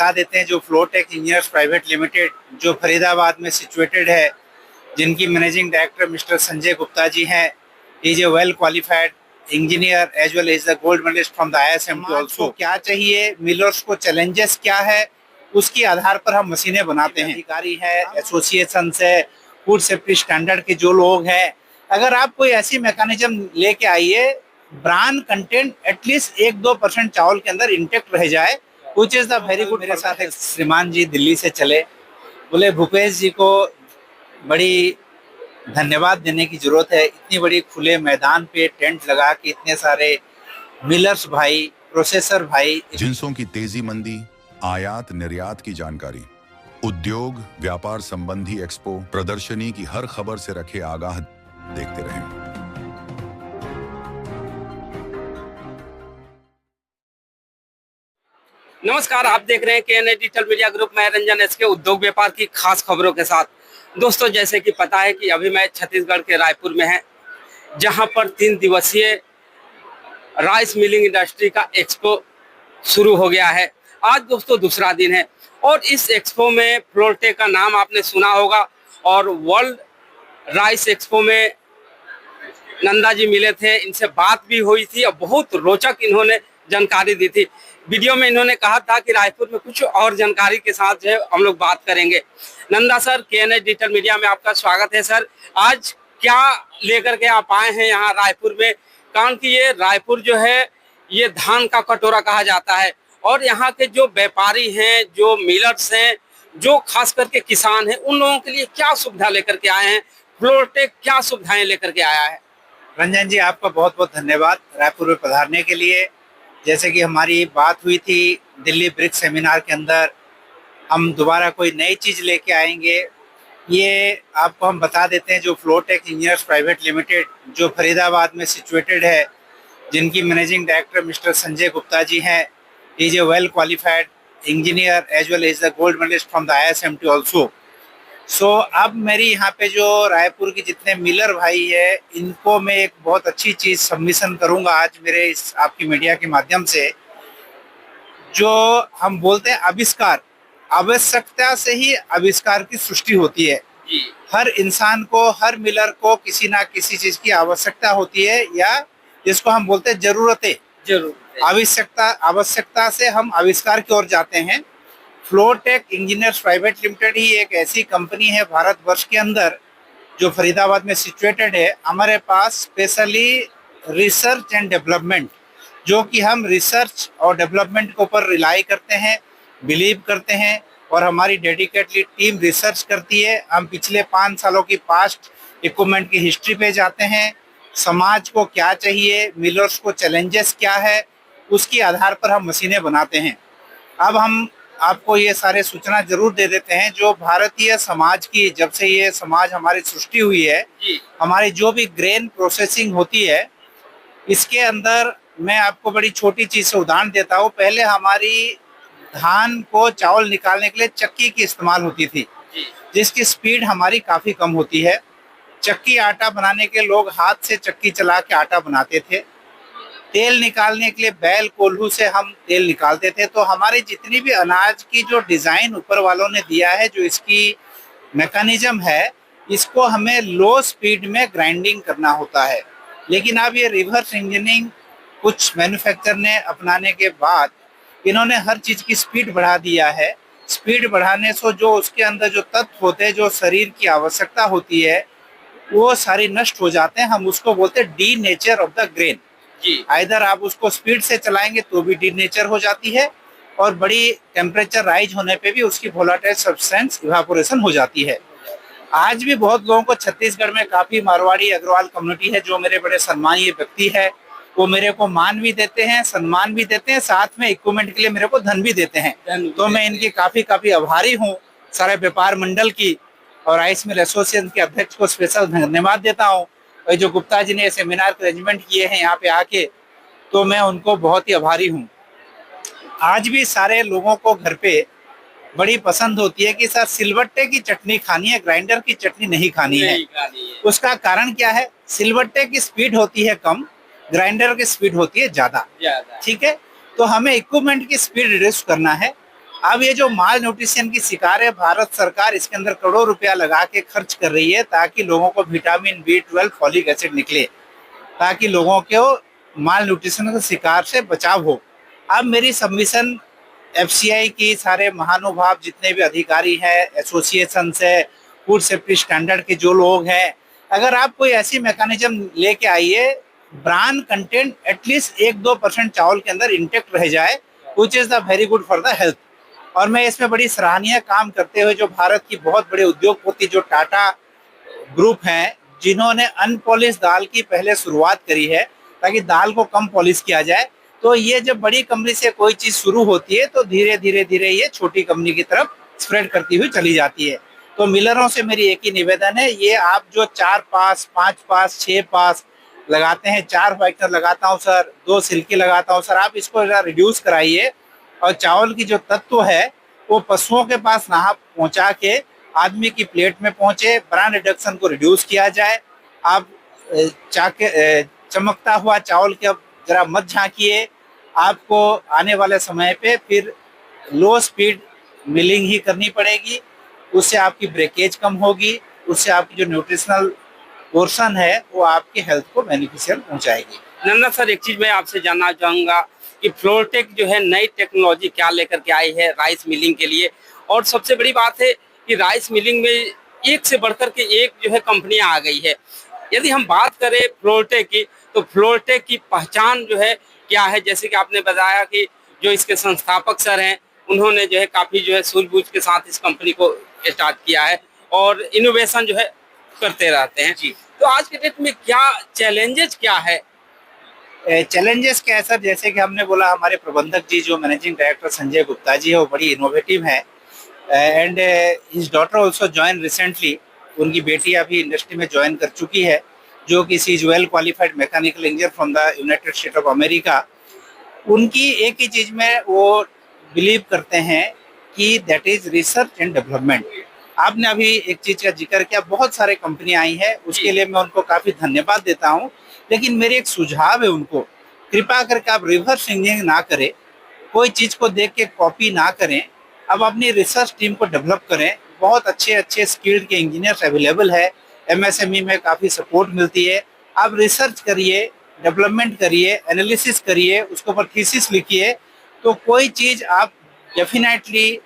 बता देते हैं जो फ्लोटेक इंजीनियर्स प्राइवेट लिमिटेड जो फरीदाबाद में सिचुएटेड है, जिनकी managing director mister Sanjay Gupta ji हैं। Is a well qualified engineer as well as the gold medalist from the ISMT also. क्या चाहिए, मिलर्स को चैलेंजेस क्या है, उसके आधार पर हम मशीनें बनाते हैं। अधिकारी है, एसोसिएशन से, फूड सेफ्टी स्टैंडर्ड के जो लोग हैं, अगर आप कोई ऐसी मैकेनिज्म लेके आइए, ब्रांड कंटेंट एटलीस्ट 1-2% चावल के अंदर इंटेक्ट रह जाए, which is the very good. मेरे साथ एक श्रीमान जी दिल्ली से चले, बोले भूपेश जी को बड़ी धन्यवाद देने की जरूरत है, इतनी बड़ी खुले मैदान पे टेंट लगा के इतने सारे मिलर्स भाई, प्रोसेसर भाई। जिंसों की तेजी मंदी, आयात निर्यात की जानकारी, उद्योग व्यापार संबंधी एक्सपो प्रदर्शनी की हर खबर से रखे आगाह, देखते रहें। नमस्कार, आप देख रहे हैं KNA डिजिटल मीडिया ग्रुप। मैं रंजन एसके, उद्योग व्यापार की खास खबरों के साथ। दोस्तों, जैसे कि पता है कि अभी मैं छत्तीसगढ़ के रायपुर में है, जहां पर 3 दिवसीय राइस मिलिंग इंडस्ट्री का एक्सपो शुरू हो गया है। आज दोस्तों दूसरा दिन है और इस एक्सपो में फ्लोटेक का नाम आपने सुना होगा, और वर्ल्ड राइस एक्सपो में नंदा जी मिले थे, इनसे बात भी हुई थी और बहुत रोचक इन्होंने जानकारी दी थी। वीडियो में इन्होंने कहा था कि रायपुर में कुछ और जानकारी के साथ जो है हम लोग बात करेंगे। Nanda sir, KNA digital media में आपका स्वागत है। सर, आज क्या लेकर के आप आए हैं यहाँ रायपुर में? कारण कि ये रायपुर जो है ये धान का कटोरा कहा जाता है, और यहाँ के जो व्यापारी हैं, जो मिलर्स हैं, जो खास करके किसान हैं, उन लोगों के लिए क्या सुविधा लेकर के आए हैं? फ्लोटेक क्या सुविधाएं लेकर के आया है? रंजन जी, आपका बहुत बहुत धन्यवाद रायपुर में पधारने के लिए। जैसे कि हमारी बात हुई थी दिल्ली ब्रिक्स सेमिनार के अंदर, हम दोबारा कोई नई चीज़ लेके आएंगे। ये आपको हम बता देते हैं जो फ्लोटेक इंजीनियर्स प्राइवेट लिमिटेड जो फरीदाबाद में सिचुएटेड है, जिनकी managing director mister Sanjay Gupta ji हैं। Is a well qualified engineer as well as the gold medalist from the ISMT also. So अब मेरी यहाँ पे जो रायपुर के जितने मिलर भाई है, इनको मैं एक बहुत अच्छी चीज़ सबमिशन करूँगा आज मेरे इस आपकी मीडिया के माध्यम से। जो हम बोलते हैं आविष्कार, आवश्यकता से ही आविष्कार की सृष्टि होती है। हर इंसान को, हर मिलर को किसी ना किसी चीज़ की आवश्यकता होती है, या जिसको हम बोलते हैं जरूरतें। आवश्यकता से हम आविष्कार की ओर जाते हैं। फ्लोटेक इंजीनियर्स प्राइवेट लिमिटेड ही एक ऐसी कंपनी है भारतवर्ष के अंदर जो फरीदाबाद में सिचुएटेड है। हमारे पास स्पेशली रिसर्च एंड डेवलपमेंट, जो कि हम रिसर्च और डेवलपमेंट के ऊपर रिलाई करते हैं, बिलीव करते हैं, और हमारी डेडिकेटली टीम रिसर्च करती है। हम पिछले 5 सालों की पास्ट इक्विपमेंट की हिस्ट्री पे जाते हैं, समाज को क्या चाहिए, मिलर्स को चैलेंजेस क्या है, उसके आधार पर हम मशीनें बनाते हैं। अब हम आपको ये सारे सूचना जरूर दे देते हैं जो भारतीय समाज की, जब से ये समाज हमारी सृष्टि हुई है, हमारी जो भी ग्रेन प्रोसेसिंग होती है, इसके अंदर मैं आपको बड़ी छोटी चीज से उदाहरण देता हूँ। पहले हमारी धान को चावल निकालने के लिए चक्की की इस्तेमाल होती थी, जिसकी स्पीड हमारी काफी कम होती है। चक्की आटा बनाने के लोग हाथ से चक्की चला के आटा बनाते थे। तेल निकालने के लिए बैल कोल्हू से हम तेल निकालते थे। तो हमारी जितनी भी अनाज की जो डिज़ाइन ऊपर वालों ने दिया है, जो इसकी मैकेनिज्म है, इसको हमें लो स्पीड में ग्राइंडिंग करना होता है। लेकिन अब ये रिवर्स इंजीनियरिंग कुछ मैन्युफैक्चर ने अपनाने के बाद इन्होंने हर चीज़ की स्पीड बढ़ा दिया है। स्पीड बढ़ाने से जो उसके अंदर जो तत्व होते हैं, जो शरीर की आवश्यकता होती है, वो सारी नष्ट हो जाते हैं। हम उसको बोलते हैं D nature of the grain. Either आप उसको स्पीड से चलाएंगे तो भी डी नेचर हो जाती है, और बड़ी टेम्परेचर राइज होने पे भी उसकी वोलेटाइल सब्सटेंस इवापोरेशन हो जाती है। आज भी बहुत लोगों को छत्तीसगढ़ में काफ़ी मारवाड़ी अग्रवाल कम्युनिटी है जो मेरे बड़े सम्मानीय व्यक्ति है। वो मेरे को मान भी देते हैं, सम्मान भी देते हैं, साथ में इक्विपमेंट के लिए मेरे को धन भी देते हैं। तो मैं इनकी काफ़ी आभारी हूँ, सारे व्यापार मंडल की और राइस मिल एसोसिएशन के अध्यक्ष को स्पेशल धन्यवाद देता हूँ। और जो गुप्ता जी ने सेमिनार के अरेंजमेंट किए हैं यहाँ पे आके, तो मैं उनको बहुत ही आभारी हूँ। आज भी सारे लोगों को घर पे बड़ी पसंद होती है कि सर सिलबट्टे की चटनी खानी है, ग्राइंडर की चटनी नहीं खानी है। उसका कारण क्या है? सिलबट्टे की स्पीड होती है कम, ग्राइंडर की स्पीड होती है ज्यादा। ठीक है, तो हमें इक्विपमेंट की स्पीड रिड्यूस करना है। अब ये जो माल न्यूट्रिशन की शिकार है, भारत सरकार इसके अंदर करोड़ों रुपया लगा के खर्च कर रही है ताकि लोगों को विटामिन B12 फॉलिक एसिड निकले, ताकि लोगों को माल न्यूट्रिशन के शिकार से बचाव हो। अब मेरी सबमिशन FCI की सारे महानुभाव जितने भी अधिकारी हैं, एसोसिएशन है, फूड सेफ्टी स्टैंडर्ड के जो लोग हैं, अगर आप कोई ऐसी मैकेनिज्म लेके आइए, ब्रान कंटेंट एटलीस्ट 1-2% चावल के अंदर इंटेक्ट रह जाए, which is the very good for the health. और मैं इसमें बड़ी सराहनीय काम करते हुए जो भारत की बहुत बड़े उद्योगपति जो टाटा ग्रुप हैं, जिन्होंने अनपॉलिश दाल की पहले शुरुआत करी है ताकि दाल को कम पॉलिश किया जाए। तो ये जब बड़ी कंपनी से कोई चीज शुरू होती है तो धीरे धीरे धीरे ये छोटी कंपनी की तरफ स्प्रेड करती हुई चली जाती है। तो मिलरों से मेरी एक ही निवेदन है, ये आप जो 4 पास, 5 पास, 6 पास लगाते हैं, 4 वाइटनर लगाता हूँ सर, 2 सिल्की लगाता हूँ सर, आप इसको रिड्यूस कराइए और चावल की जो तत्व है वो पशुओं के पास ना पहुंचा के आदमी की प्लेट में पहुंचे, ब्रांड रिडक्शन को रिड्यूस किया जाए। आप चमकता हुआ चावल के अब जरा मत झांकिए, आपको आने वाले समय पे फिर लो स्पीड मिलिंग ही करनी पड़ेगी, उससे आपकी ब्रेकेज कम होगी, उससे आपकी जो न्यूट्रिशनल पोर्शन है वो आपके हेल्थ को बेनिफिशियल पहुंचाएगी। नन्ना सर, एक चीज मैं आपसे जानना चाहूंगा कि फ्लोरटेक जो है नई टेक्नोलॉजी क्या लेकर के आई है राइस मिलिंग के लिए, और सबसे बड़ी बात है कि राइस मिलिंग में एक से बढ़कर के एक जो है कंपनियां आ गई है। यदि हम बात करें फ्लोरटेक की, तो फ्लोरटेक की पहचान जो है क्या है? जैसे कि आपने बताया कि जो इसके संस्थापक सर हैं, उन्होंने जो है काफी जो है सूझबूझ के साथ इस कंपनी को स्टार्ट किया है और इनोवेशन जो है करते रहते हैं। जी। तो आज के डेट में क्या चैलेंजेस क्या है? चैलेंजेस क्या है सर, जैसे कि हमने बोला, हमारे प्रबंधक जी जो मैनेजिंग डायरेक्टर संजय गुप्ता जी है वो बड़ी इनोवेटिव है and his daughter also join recently. उनकी बेटी अभी इंडस्ट्री में ज्वाइन कर चुकी है, जो कि she is well qualified mechanical engineer from the United State of America. उनकी एक ही चीज में वो बिलीव करते हैं कि that is research and development. आपने अभी एक चीज का जिक्र किया, बहुत सारे कंपनी आई है, उसके लिए मैं उनको काफी धन्यवाद देता हूँ, लेकिन मेरे एक सुझाव है उनको, कृपया करके आप रिवर्स इंजीनियरिंग ना करें, कोई चीज को देख के कॉपी ना करें, अब अपनी रिसर्च टीम को डेवलप करें। बहुत अच्छे अच्छे स्किल्ड के इंजीनियर्स अवेलेबल है, MSME में काफ़ी सपोर्ट मिलती है। आप रिसर्च करिए, डेवलपमेंट करिए, एनालिसिस करिए, उसके ऊपर थीसिस लिखिए, तो कोई चीज़ आप डेफिनेटली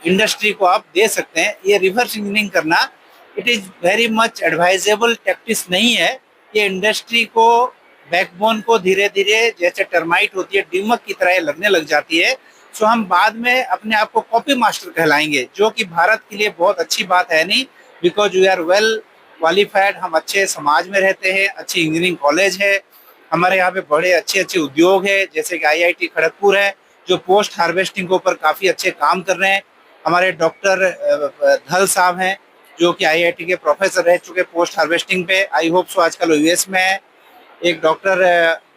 इंडस्ट्री को आप दे सकते हैं। ये रिवर्स इंजीनियरिंग करना it is very much advisable tactics नहीं है। ये इंडस्ट्री को, बैकबोन को धीरे धीरे जैसे टर्माइट होती है दीमक की तरह लगने लग जाती है। सो हम बाद में अपने आप को कॉपी मास्टर कहलाएंगे, जो कि भारत के लिए बहुत अच्छी बात है नहीं, because we are well qualified, हम अच्छे समाज में रहते हैं, अच्छी इंजीनियरिंग कॉलेज है, हमारे यहाँ पे बड़े अच्छे अच्छे उद्योग है, जैसे कि IIT खड़गपुर है जो पोस्ट हार्वेस्टिंग के ऊपर काफ़ी अच्छे काम कर रहे हैं। हमारे डॉक्टर धल साहब हैं जो कि IIT के प्रोफेसर रह चुके पोस्ट हार्वेस्टिंग पे, आई होप सो आजकल US में है। एक डॉक्टर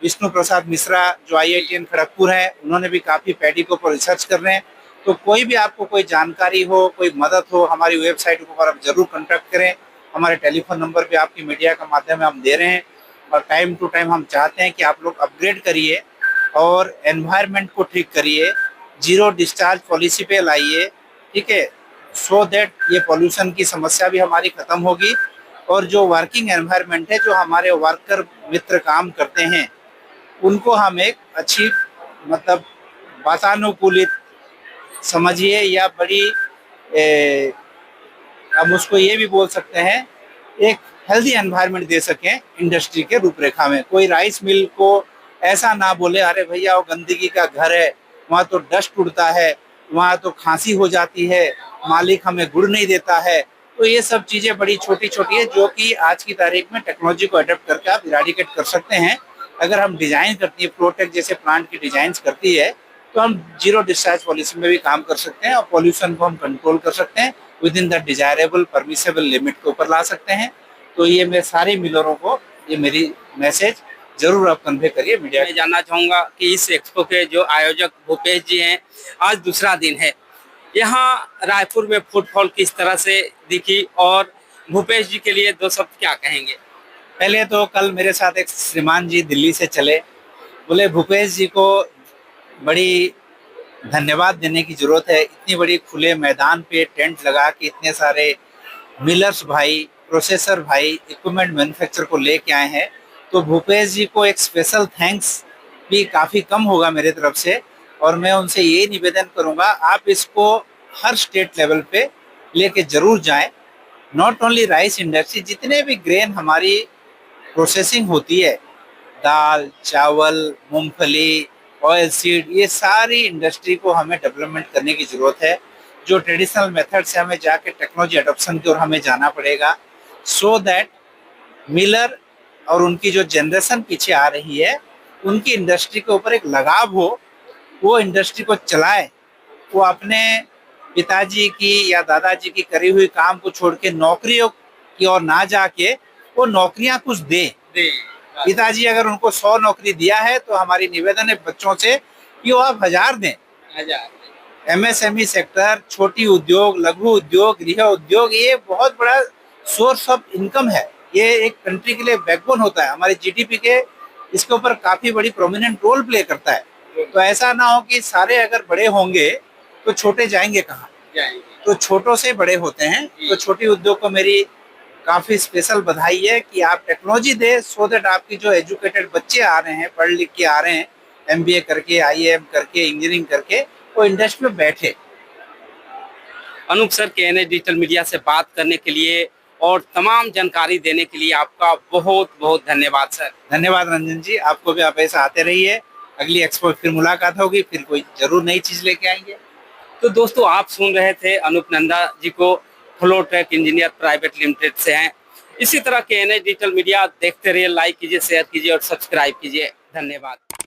विष्णु प्रसाद मिश्रा जो IITN खड़गपुर है, उन्होंने भी काफ़ी पैडी के ऊपर रिसर्च कर रहे हैं। तो कोई भी आपको कोई जानकारी हो, कोई मदद हो, हमारी वेबसाइट के ऊपर आप जरूर कॉन्टैक्ट करें। हमारे टेलीफोन नंबर पे आपकी मीडिया का माध्यम में हम दे रहे हैं, और टाइम टू टाइम हम चाहते हैं कि आप लोग अपग्रेड करिए और एनवायरनमेंट को ठीक करिए, जीरो डिस्चार्ज पॉलिसी पे लाइए, ठीक है, सो दैट ये पॉल्यूशन की समस्या भी हमारी ख़त्म होगी। और जो वर्किंग एनवायरनमेंट है, जो हमारे वर्कर मित्र काम करते हैं, उनको हम एक अच्छी मतलब वातानुकूलित समझिए या बड़ी हम उसको ये भी बोल सकते हैं एक हेल्दी एनवायरनमेंट दे सकें इंडस्ट्री के रूपरेखा में। कोई राइस मिल को ऐसा ना बोले अरे भैया वो गंदगी का घर है, वहाँ तो डस्ट उड़ता है, वहाँ तो खांसी हो जाती है, मालिक हमें गुड़ नहीं देता है। तो ये सब चीज़ें बड़ी छोटी छोटी है जो कि आज की तारीख में टेक्नोलॉजी को अडेप्ट करके आप इराडिकेट कर सकते हैं। अगर हम डिज़ाइन करती है, फ्लोटेक जैसे प्लांट की डिजाइन करती है, तो हम जीरो डिस्चार्ज पॉलिसी में भी काम कर सकते हैं और पॉल्यूशन को हम कंट्रोल कर सकते हैं, with in the desirable permissible limit के ऊपर ला सकते हैं। तो ये मैं सारे मिलरों को ये मेरी मैसेज जरूर आप कन्वे करिए मीडिया। मैं जानना चाहूँगा कि इस एक्सपो के जो आयोजक भूपेश जी हैं, आज दूसरा दिन है, यहाँ रायपुर में फुटफॉल किस तरह से दिखी, और भूपेश जी के लिए 2 शब्द क्या कहेंगे? पहले तो कल मेरे साथ एक श्रीमान जी दिल्ली से चले, बोले भूपेश जी को बड़ी धन्यवाद देने की जरूरत है। इतनी बड़ी खुले मैदान पे टेंट लगा के इतने सारे मिलर्स भाई, प्रोसेसर भाई इक्विपमेंट मैन्युफैक्चर को लेके आए हैं, तो भूपेश जी को एक स्पेशल थैंक्स भी काफ़ी कम होगा मेरे तरफ से। और मैं उनसे ये निवेदन करूंगा, आप इसको हर स्टेट लेवल पे लेके जरूर जाएं। नॉट ओनली राइस इंडस्ट्री, जितने भी ग्रेन हमारी प्रोसेसिंग होती है, दाल, चावल, मूंगफली, ऑयल सीड, ये सारी इंडस्ट्री को हमें डेवलपमेंट करने की ज़रूरत है। जो ट्रेडिशनल मेथड से हमें जाके टेक्नोलॉजी अडॉप्शन की ओर हमें जाना पड़ेगा, सो दैट मिलर और उनकी जो जनरेशन पीछे आ रही है, उनकी इंडस्ट्री के ऊपर एक लगाव हो, वो इंडस्ट्री को चलाए, वो अपने पिताजी की या दादाजी की करी हुई काम को छोड़ के नौकरियों की ओर ना जाके वो नौकरियां कुछ दे। पिताजी अगर उनको 100 नौकरी दिया है, तो हमारी निवेदन है बच्चों से कि वो आप 1000 दें। एमएसएमई सेक्टर, छोटी उद्योग, लघु उद्योग, गृह उद्योग, ये बहुत बड़ा सोर्स ऑफ इनकम है। ये एक कंट्री के लिए बैकबोन होता है, हमारे जीडीपी के इसके ऊपर काफी बड़ी प्रोमिनेंट रोल प्ले करता है। तो ऐसा ना हो कि सारे अगर बड़े होंगे तो छोटे जाएंगे कहाँ, तो छोटों से बड़े होते हैं। तो छोटी उद्योग को मेरी काफी स्पेशल बधाई है कि आप टेक्नोलॉजी दे, सो दैट आपकी जो एजुकेटेड बच्चे आ रहे हैं, पढ़ लिख के आ रहे हैं, एमबीए करके, आईएएम करके, इंजीनियरिंग करके, वो इंडस्ट्री में बैठे। Anoop sir, KNA digital media से बात करने के लिए और तमाम जानकारी देने के लिए आपका बहुत बहुत धन्यवाद सर। धन्यवाद रंजन जी, आपको भी, आप ऐसा आते रहिए। अगली एक्सपो फिर मुलाकात होगी, फिर कोई जरूर नई चीज लेके आएंगे। तो दोस्तों, आप सुन रहे थे अनूप नंदा जी को, फ्लोटेक इंजीनियर प्राइवेट लिमिटेड से हैं। इसी तरह केएनए डिजिटल मीडिया देखते रहिए, लाइक कीजिए, शेयर कीजिए और सब्सक्राइब कीजिए। धन्यवाद।